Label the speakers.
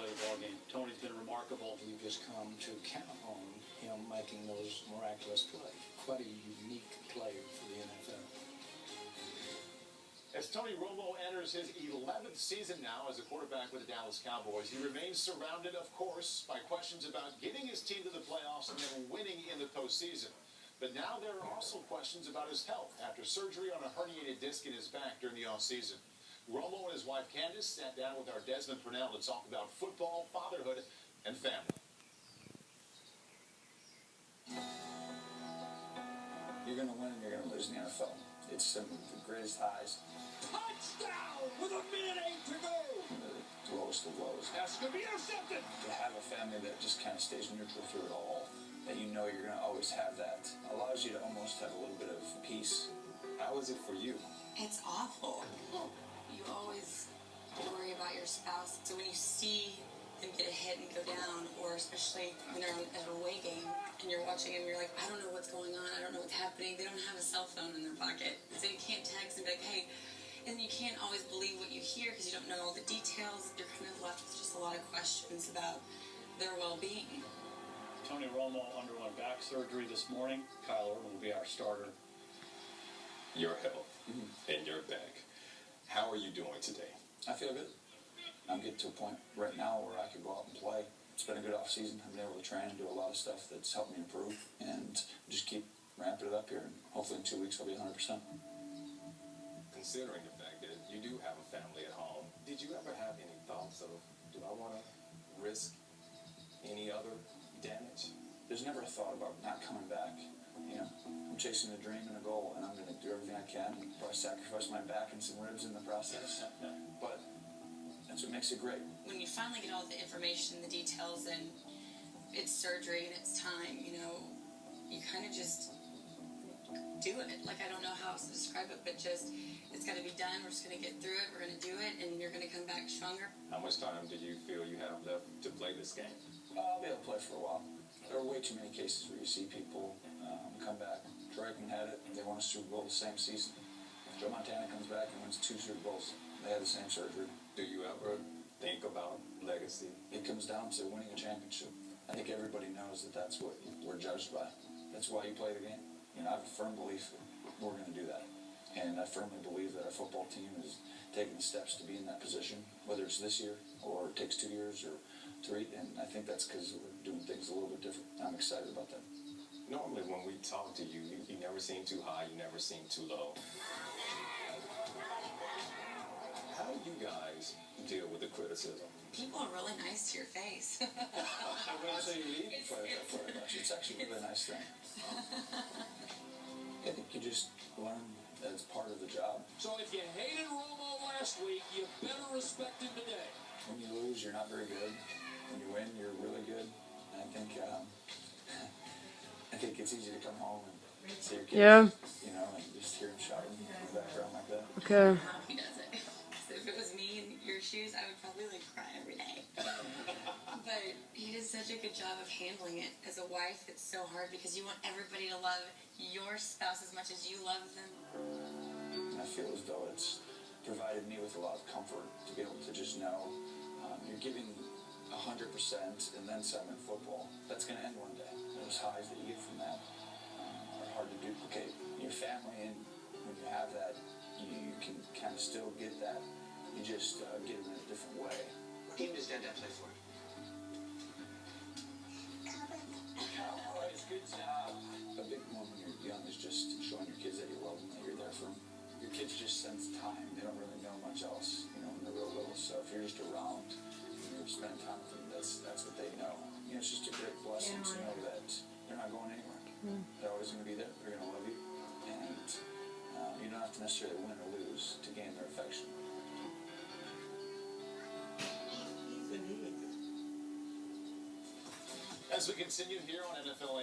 Speaker 1: play the ball game. Tony's been remarkable.
Speaker 2: You've just come to count on him making those miraculous plays. Quite a unique player for the NFL.
Speaker 3: As Tony Romo enters his 11th season now as a quarterback with the Dallas Cowboys, he remains surrounded, of course, by questions about getting his team to the playoffs and then winning in the postseason. But now there are also questions about his health after surgery on a herniated disc in his back during the offseason. Romo and his wife Candace sat down with our Desmond Purnell to talk about football, fatherhood, and family.
Speaker 4: You're going to win and you're going to lose in the NFL. It's some of the greatest highs.
Speaker 5: Touchdown with a minute 8 to go.
Speaker 4: The lowest of lows.
Speaker 5: That's going to be intercepted.
Speaker 4: To have a family that just kind of stays neutral through it all, that you know you're going to always have that, allows you to almost have a little bit of peace.
Speaker 6: How is it for you?
Speaker 7: It's awful. You always worry about your spouse. So when you see them get a hit and go down, or especially when they're at an away game and you're watching them, you're like, I don't know what's going on. I don't know what's happening. They don't have a cell phone in their pocket. So you can't text and be like, hey, and you can't always believe what you hear because you don't know all the details. You're kind of left with just a lot of questions about their well-being.
Speaker 1: Tony Romo underwent back surgery this morning. Kyle Orton will be our starter.
Speaker 6: Your health and your back. How are you doing today?
Speaker 4: I feel good. I'm getting to a point right now where I could go out and play. It's been a good off-season. I've been able to train and do a lot of stuff that's helped me improve, and just keep ramping it up here. And hopefully in 2 weeks I'll be 100%.
Speaker 6: Considering the fact that you do have a family at home, did you ever have any thoughts of, do I want to risk any other damage?
Speaker 4: There's never a thought about not coming back. You know, I'm chasing a dream and a goal, and I'm going to do everything I can. Probably sacrifice my back and some ribs in the process, but that's what makes it great.
Speaker 7: When you finally get all the information, the details, and it's surgery and it's time, you know, you kind of just do it. Like, I don't know how else to describe it, but just, it's got to be done. We're just going to get through it. We're going to do it, and you're going to come back stronger.
Speaker 6: How much time do you feel you have left to play this game?
Speaker 4: I'll be able to play for a while. There are way too many cases where you see people come back. Troy Aikman had it. They won a Super Bowl the same season. Joe Montana comes back and wins 2 Super Bowls. They had the same surgery.
Speaker 6: Do you ever think about legacy?
Speaker 4: It comes down to winning a championship. I think everybody knows that that's what we're judged by. That's why you play the game. You know, I have a firm belief that we're going to do that. And I firmly believe that our football team is taking the steps to be in that position, whether it's this year or it takes 2 years or 3. And I think that's because we're doing things a little bit different. I'm excited about that.
Speaker 6: Normally when we talk to you, you never seem too high, you never seem too low. How do you guys deal with the criticism?
Speaker 7: People are really nice to your face.
Speaker 4: I wouldn't say you leave very much. It's actually a really nice thing. I think you just learn that it's part of the job.
Speaker 5: So if you hated Romo last week, you better respect him today.
Speaker 4: When you lose, you're not very good. When you win, you're really good. And I think it's easy to come home and see your kids, you know, and just hear them shouting in the background like that.
Speaker 7: Okay. He does it. So if it was me in your shoes, I would probably like cry every day. But he does such a good job of handling it. As a wife, it's so hard because you want everybody to love your spouse as much as you love them.
Speaker 4: And I feel as though it's provided me with a lot of comfort to be able to just know you're giving 100% and then some in football. That's going to end one day. Those highs that you get from that are hard to duplicate. Your family, and when you have that, you can kind of still get that. You just get it in a different way.
Speaker 8: What team does Dad play for?
Speaker 4: Cowboys, good job. A big one when you're young is just showing your kids that you love them, that you're there for them. Your kids just sense time. They don't really know much else, you know, when they're real little. So if you're just around and you're spending time with them, that's what they know. You know, it's just a great blessing to know that they're not going anywhere. They're always going to be there. They're going to love you. And you don't have to necessarily win or lose to gain their affection.
Speaker 3: As we continue here on NFL